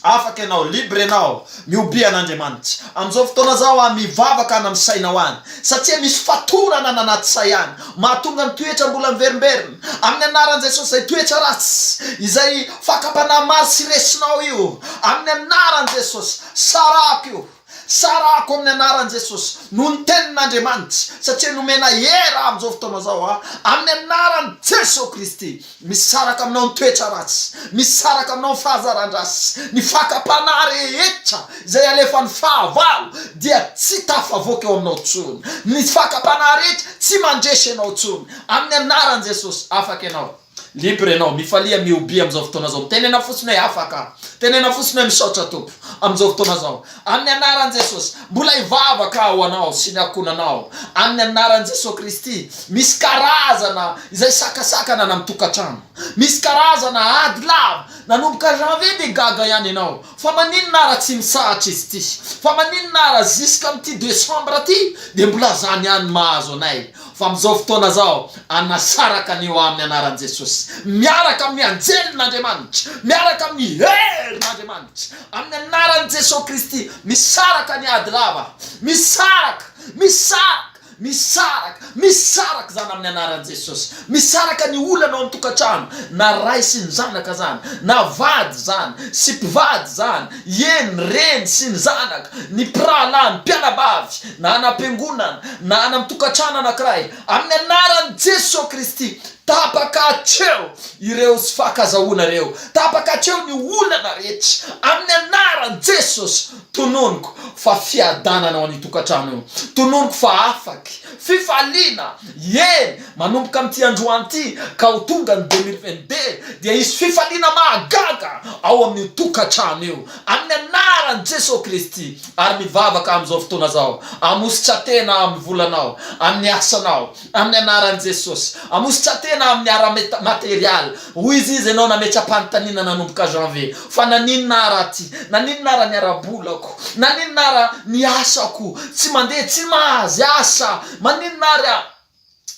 [SPEAKER 3] afaka ianao, libre ianao miobia an'Andriamanitra. Amin'izao fotoana zao mivavaka any amin'ny sainao any, satria misy fatorana any anaty say any mahatonga ny toetra mbola miverimberina. Amin'ny anaran'i Jesosy izay toetra ratsy, izay fakapanahy maro sy resinao io, amin'ny anaran'i Jesosy sarako io, sarako amin'ny anaran'i Jesosy noho ny tenin'Andriamanitra, satria nomena hera amin'izao fotoana zao amin'ny anaran'i Jesosy Kristy. Misaraka aminao ny toetra ratsy, misaraka aminao ny fahazaran-drasy, ny fakapanahy rehetra izay alefa ny fahavalo dia tsy tafavoaka eo aminao tsony, ny fakapanahy rehetra tsy mandresy ianao tsony. Amin'ny anaran'i Jesosy afaka ianao, libre ianao, mifalia miobia amin'izao fotoana zao. Tenena fotsiny hoe afaka, tenena fotsiny hoe misaotra Tompo amin'izao fotoana zao. Amin'ny anaran'i Jesosy mbola hivavaka ho anao sy ny akonanao. Amin'ny anaran'i Jesosy Kristy misy karazana izay sakasakana na mitokatrano, misy karazana ady lava nanomboka janvier de gaga ihany ianao. Fa maninona raha tsy misahatra izy ty, fa maninona raha jusqu'à amin'ity décembre ty dia mbola zany ihany mahazo anay. Fa amin'izao fotoana zao anasaraka anio amin'ny anaran'i Jesosy, miaraka amin'ny anjelin'Andriamanitra, miaraka amin'ny herin'Andriamanitra. Amin'ny anaran'i Jesosy Kristy misaraka ny ady lava, misaraka zany amin'ny anaran'i Jesosy. Misaraka ny olana ao amin'ny tokatrano, na ray sy ny zanaka zany, na vady zany sy mpivady zany, eny reny sy ny zanaka, ny prala, ny mpianabavy, na anam-piangonana, na any amin'ny tokatrano anankiray. Amin'ny anaran'i Jesosy Kristy tapaka hatreo ireo sy fakazahoana reo, tapaka hatreo ny olana rehetra. Amin'ny anaran'i Jesosy tononiko fa fiadanana ao amin'ny tokatrano io, tononiko fa afaky fifaliana eny manomboka amin'ity androany ity ka ho tonga ny 2022 dia isy fifaliana mahagaga ao amin'ny tokatrano io, amin'ny anaran'i Jesosy Kristy. Ary mivavaka amin'izao fotoana zao amositra tena amin'ny volanao, amin'ny asanao, amin'ny anaran'i Jesosy. Amositra tena amin'ny ara-materialy. Hoy izy ianao nametra-panontaniana nanomboka janvier, fa naninona raha ty, naninona raha ny ara-bolako, naninona raha ny asako tsy mandeha, tsy mahazy asa, maninona raha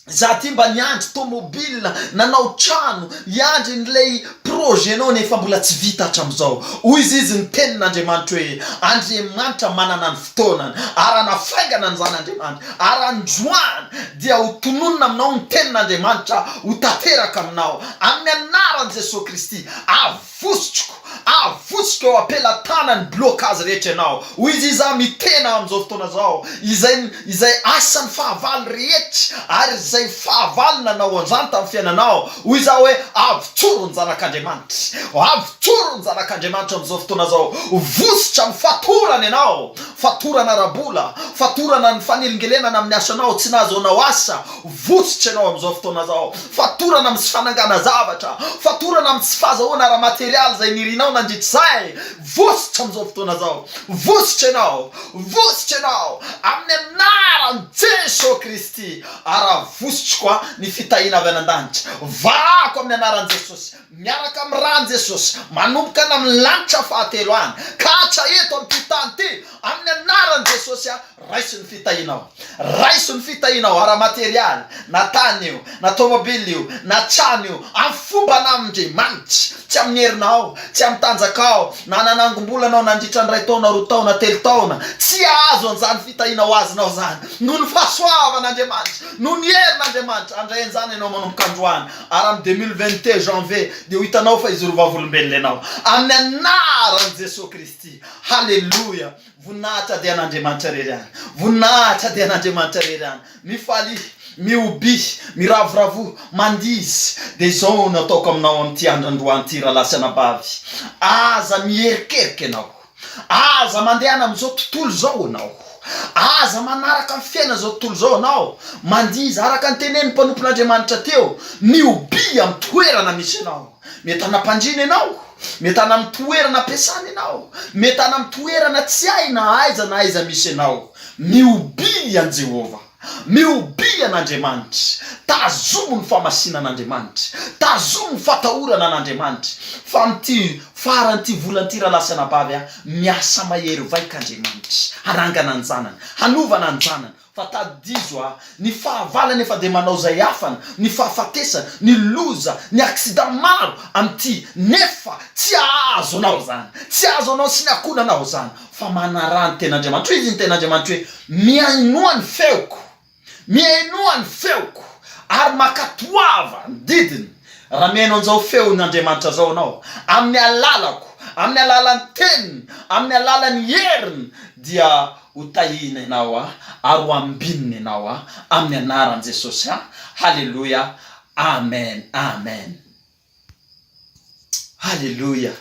[SPEAKER 3] za ty mba niandry tomobile, nanao trano, iandry n'ilay projet anao nefa mbola tsy vita hatramin'izao. Hoy izy ny tenin'Andriamanitra hoe Andriamanitra manana ny fotoanany, ary anafaingana ny zan'Andriamanitra, ary androany dia ho tononona aminao ny tenin'Andriamanitra ho tanteraka aminao. Amin'ny anaran'i Jesosy Kristy avosotriko eo ampelatanany blocage rehetra ianao. Hoy izy za mitena amin'izao fotoana zao izay asan'ny fahavalo rehetra, ary izay fahavalo nanao an'izany tamin'ny fiainanao. Hoy za hoe avotoro ny zanak'Andriamanitra, avotoro ny zanak'Andriamanitra amin'izao fotoana zao. Vosotra amin'ny fatorana ianao, fatorana rabola, fatorana ny fanelingelenana amin'ny asanao tsy nahazoanao asa. Vosotra ianao amin'izao fotoana zao, fatorana amin'ny tsy fanangana zavatra, fatorana amin'ny tsy fahazahoana ara-materialy izay nirinao nandritrizay. Vosotra amin'izao fotoana zao, vosotra ianao amin'ny anaran'i Jesosy Kristy. Ary vosotriko ny fitahiana avy an-danitra, vako amin'ny anaran'i Jesosy, miaraka amin'ny ran'i Jesosy, manomboka na amin'ny lanitra fahatelo any ka hatra eto amin'ity tany ty. Amin'ny anaran'i Jesosy raiso ny fitahianao ara-materialy, na tany io, na tomobile io, na trano io, amin'ny fomba n'Andriamanitra, tsy amin'ny herinao, tsy amin'ny tanjakao, na nanangom-bolanao nandritra ny 2 taona, 4 taona, 3 taona, tsy azo an'izany fitahianao azonao zany. Noho ny fahasoavan'Andriamanitra, noho ny herin'Andriamanitra, andrain'izany ianao manomboka androany, ary amin'ny 2021 janvier dia ho hitanao fa izy rovavolombelona ianao. Amin'ny anaran'i Jesosy Kristy. Halleluja. Voninahitra dia an'Andriamanitra rery any, voninahitra dia an'Andriamanitra rery any. Mifaly, mioby, miravoravo, mandizy. Dia izao no ataoko aminao amin'ity androany ity raha lasanabavy. Aza mierikeika ianao, aza mandehana amin'izao tontolo zao ianao, aza manaraka amin'ny fiaina zao tontolo zao ianao, mandizy araka ny tenen'ny mpanompon'Andriamanitra teo, mioby amin'ny toerana misy ianao. mety anam-pandrina ianao, mety anam toerana ampiasana ianao, mety anam toerana tsy hay na aiza misy ianao. Miobi an Jehova, miobi an'Andriamanitra, tazomo ny famasinan'Andriamanitra, tazomo ny fatahorana an'Andriamanitra. Fa mity faran'ity volan'ity raha lasana bavy miasa mahery vaika Andriamanitra, harangana ny zanany, hanovana ny zanany. Fa tadizo ny fahavalana efa de manao zay afana, ny fahafatesana, ny loza, ny accident maro amty nefa tsy azo anao zany, tsy azo anao sy ny akonanao zany. Fa manarany ten'Andriamanitra, izy ny ten'Andriamanitra hoe miainoa ny feoko, miainoa ny feoko ary makatoava ny didiny. Raha miaino an'izao feon'Andriamanitra zao anao amin'ny alalako, amin'ny alalan'ny teniny, amin'ny alalan'ny heriny, dia ho tahina ianao ary ho ambinina ianao amin'ny anaran'i Jesosy. Halleluja, amen, amen, halleluja.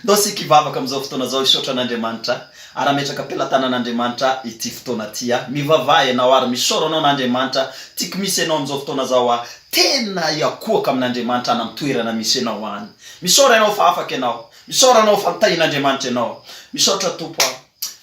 [SPEAKER 3] Ndao sika hivavaka amin'izao fotoana zao hisaotra an'Andriamanitra ary ametraka ampelantanan'Andriamanitra ity fotoana ty. Mivavaha ianao ary misaora anao n'Andriamanitra. Tiako misy ianao amin'izao fotoana zao tena iakoaka amin'Andriamanitra any amin'ny toerana misy ianao any. Misaora ianao fa afaka ianao, misaora anao fa mitahin'Andriamanitra ianao. Misaotra Tompo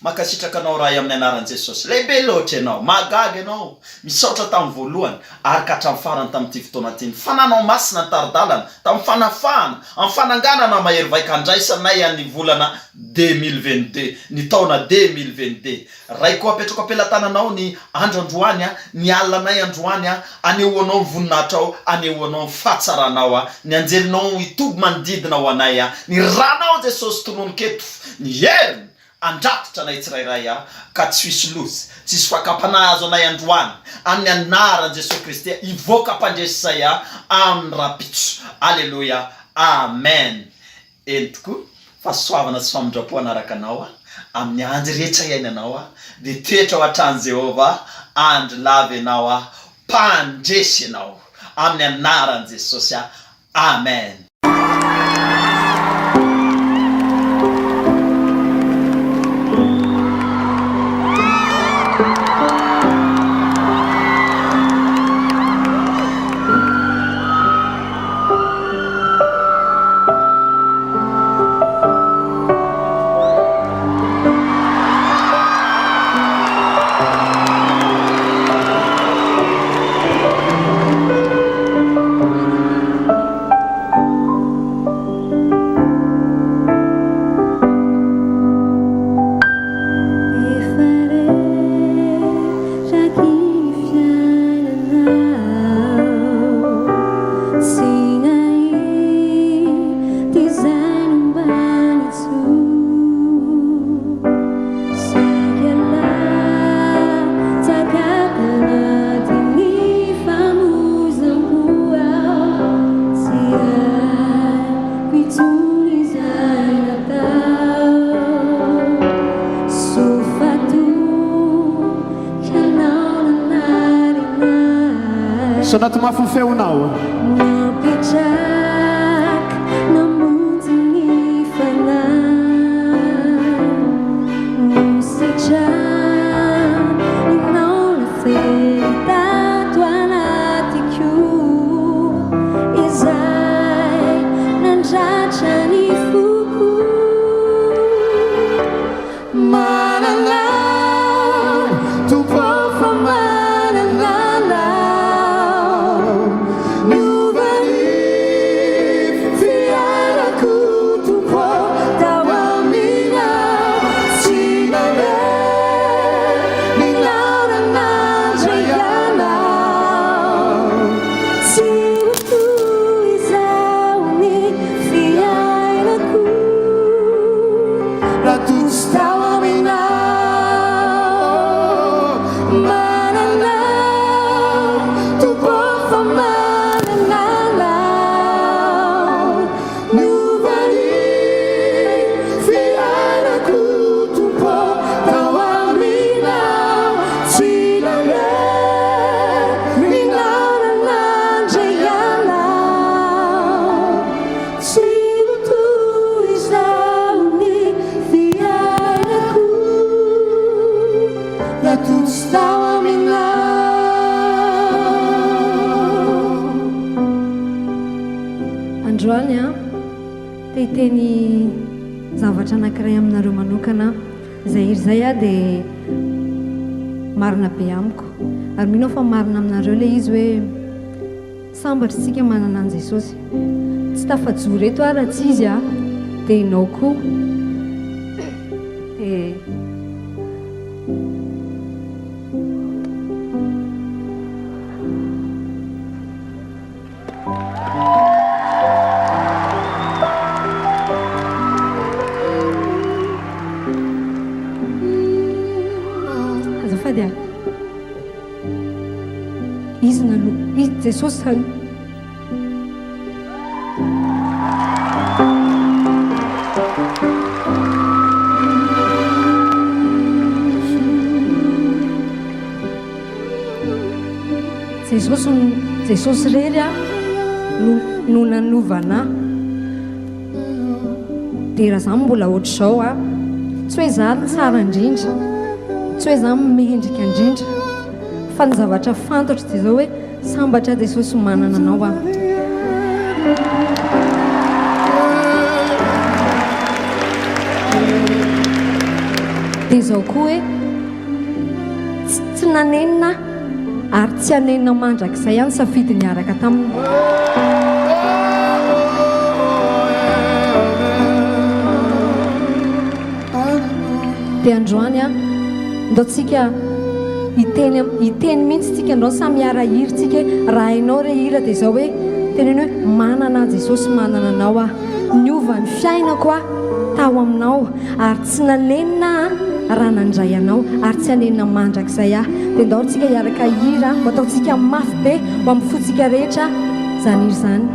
[SPEAKER 3] makasitraka anao raha amin'ny anaran'i Jesosy. Lehibe loatra ianao, magaga ianao, misaotra tamin'ny voalohany ary ka hatramin'ny farany tamin'ity fotoana ty. Fananao masina ny taridalana tamin'ny fanafahana, amin'ny fananganana mahery vaika andraisanay any volana 2022, ny taona 2022. Ray koa apetrako ampelantananao ny andro androany, ny alinanay androany, anehoanao ny voninahitra ao, anehoanao ny fahatsaranao, ny anjelinao itoby manodidina ho anay, ny ranao Jesosy tonono keto, ny heriny andrafitra anay tsirairay ka tsy misy lozy, tsisy fakapanahy azo anay androany amin'ny anaran'i Jesosy Kristy ivoaka ampandresy zay amin'ny rapitso. Alleluja, amen. Eny tokoa fahasoavana sy famindrapo anaraka anao amin'ny andro rehetra iainanao, de toetra ao atrany Jehova andro lava ianao, mpandresy ianao amin'ny anaran'i Jesosy. Amen.
[SPEAKER 1] Anaty mafy feonao
[SPEAKER 2] napetraka namonjy ny fanahy, nositrana ianao nafery tato anatiko, izay nandratra ny foko. Manana Tompo fa manana New
[SPEAKER 5] Te-hiteny zavatra anankiray aminareo manokana zay iry zay a dia marina be amiko ary mino fa marina aminareo le izy hoe sambatra isika manana an Jesosy tsy tafajo reto raha tsy izy a dia inao koa dia azafady a izy nalo izy Jesosy hano Jesosy rery a no nanovana dia raha zany mbola ohatr'izao a tsy hoe za tsara indrindra tsy hoe za mendrika indrindra fa ny zavatra fantatro dia zao hoe sambatra Jesosy manana anao a dia zao koa hoe tsy nanenina ary tsy hanenina mandrakizay ihany safidy niaraka taminy dia androany a ndaotsika hiteny mihitsy tsika andao samy miara hiry tsika raha hainao re hira dia zao hoe teneny hoe manana Jesosy manana anao a niova ny fiainako a tao aminao ary tsy nanenina raha nandray anao ary tsy hanenina mandrakizay a dia ndao tsika hiaraka hira mba ataontsika mafy be ho amin'ny fotsika rehetra zany iry zany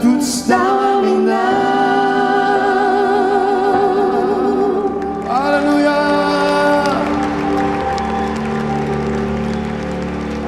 [SPEAKER 2] Tudo está a minar.